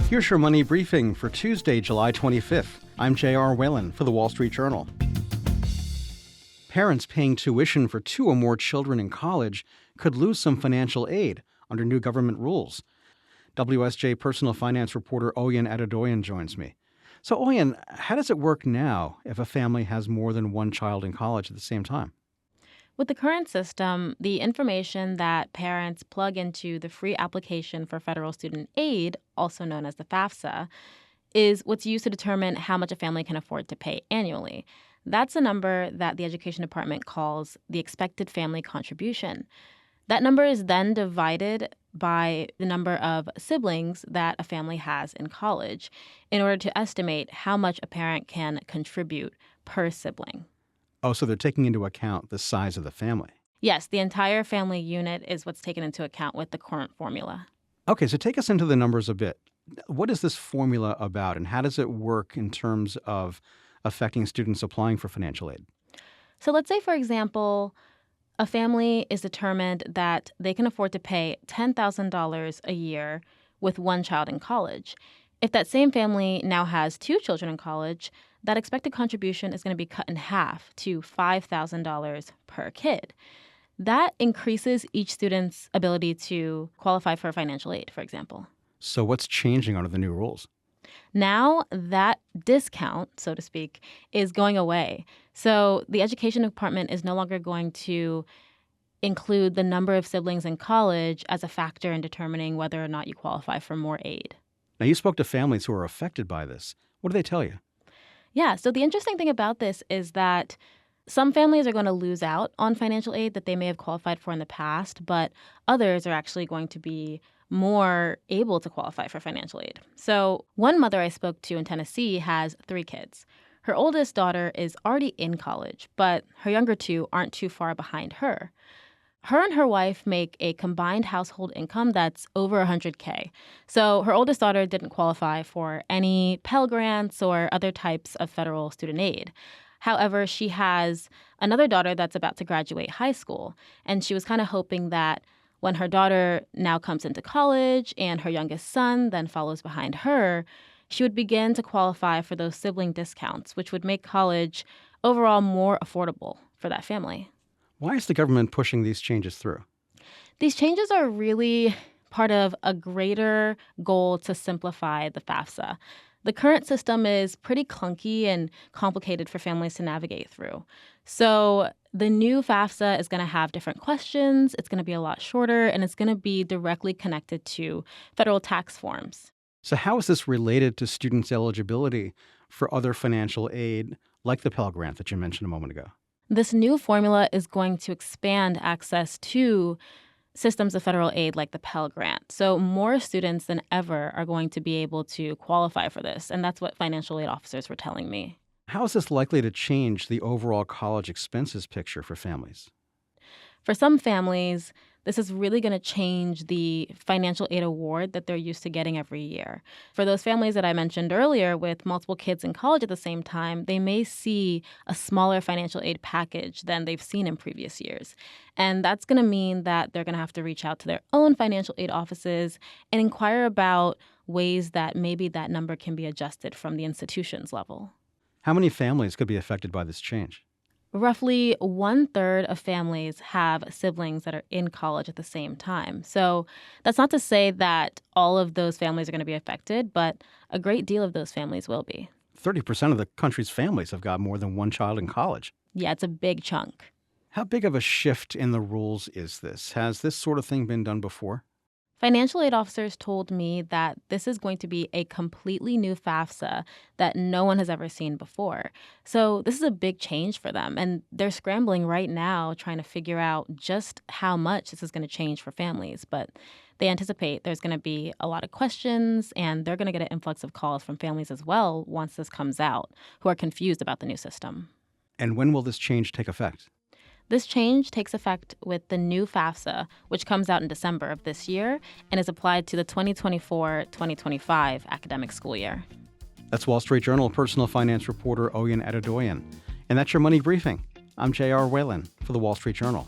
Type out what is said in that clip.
Here's your money briefing for Tuesday, July 25th. I'm J.R. Whalen for the Wall Street Journal. Parents paying tuition for 2 or more children in college could lose some financial aid under new government rules. WSJ personal finance reporter Oyin Adedoyin joins me. So, Oyin, how does it work now if a family has more than one child in college at the same time? With the current system, the information that parents plug into the free application for federal student aid, also known as the FAFSA, is what's used to determine how much a family can afford to pay annually. That's a number that the Education Department calls the expected family contribution. That number is then divided by the number of siblings that a family has in college in order to estimate how much a parent can contribute per sibling. Oh, so they're taking into account the size of the family. Yes, the entire family unit is what's taken into account with the current formula. Okay, so take us into the numbers a bit. What is this formula about, and how does it work in terms of affecting students applying for financial aid? So let's say, for example, a family is determined that they can afford to pay $10,000 a year with one child in college. If that same family now has 2 children in college, that expected contribution is going to be cut in half to $5,000 per kid. That increases each student's ability to qualify for financial aid, for example. So what's changing under the new rules? Now that discount, so to speak, is going away. So the Education Department is no longer going to include the number of siblings in college as a factor in determining whether or not you qualify for more aid. Now, you spoke to families who are affected by this. What do they tell you? Yeah, so the interesting thing about this is that some families are going to lose out on financial aid that they may have qualified for in the past, but others are actually going to be more able to qualify for financial aid. So one mother I spoke to in Tennessee has 3 kids. Her oldest daughter is already in college, but her younger 2 aren't too far behind her. Her and her wife make a combined household income that's over $100K. So her oldest daughter didn't qualify for any Pell Grants or other types of federal student aid. However, she has another daughter that's about to graduate high school, and she was kind of hoping that when her daughter now comes into college and her youngest son then follows behind her, she would begin to qualify for those sibling discounts, which would make college overall more affordable for that family. Why is the government pushing these changes through? These changes are really part of a greater goal to simplify the FAFSA. The current system is pretty clunky and complicated for families to navigate through. So the new FAFSA is going to have different questions, it's going to be a lot shorter, and it's going to be directly connected to federal tax forms. So how is this related to students' eligibility for other financial aid, like the Pell Grant that you mentioned a moment ago? This new formula is going to expand access to systems of federal aid like the Pell Grant. So more students than ever are going to be able to qualify for this. And that's what financial aid officers were telling me. How is this likely to change the overall college expenses picture for families? For some families, this is really going to change the financial aid award that they're used to getting every year. For those families that I mentioned earlier with multiple kids in college at the same time, they may see a smaller financial aid package than they've seen in previous years. And that's going to mean that they're going to have to reach out to their own financial aid offices and inquire about ways that maybe that number can be adjusted from the institution's level. How many families could be affected by this change? Roughly 1/3 of families have siblings that are in college at the same time. So that's not to say that all of those families are going to be affected, but a great deal of those families will be. 30% of the country's families have got more than one child in college. Yeah, it's a big chunk. How big of a shift in the rules is this? Has this sort of thing been done before? Financial aid officers told me that this is going to be a completely new FAFSA that no one has ever seen before. So this is a big change for them, and they're scrambling right now trying to figure out just how much this is going to change for families. But they anticipate there's going to be a lot of questions, and they're going to get an influx of calls from families as well once this comes out, who are confused about the new system. And when will this change take effect? This change takes effect with the new FAFSA, which comes out in December of this year and is applied to the 2024-2025 academic school year. That's Wall Street Journal personal finance reporter Oyin Adedoyin. And that's your Money Briefing. I'm J.R. Whalen for the Wall Street Journal.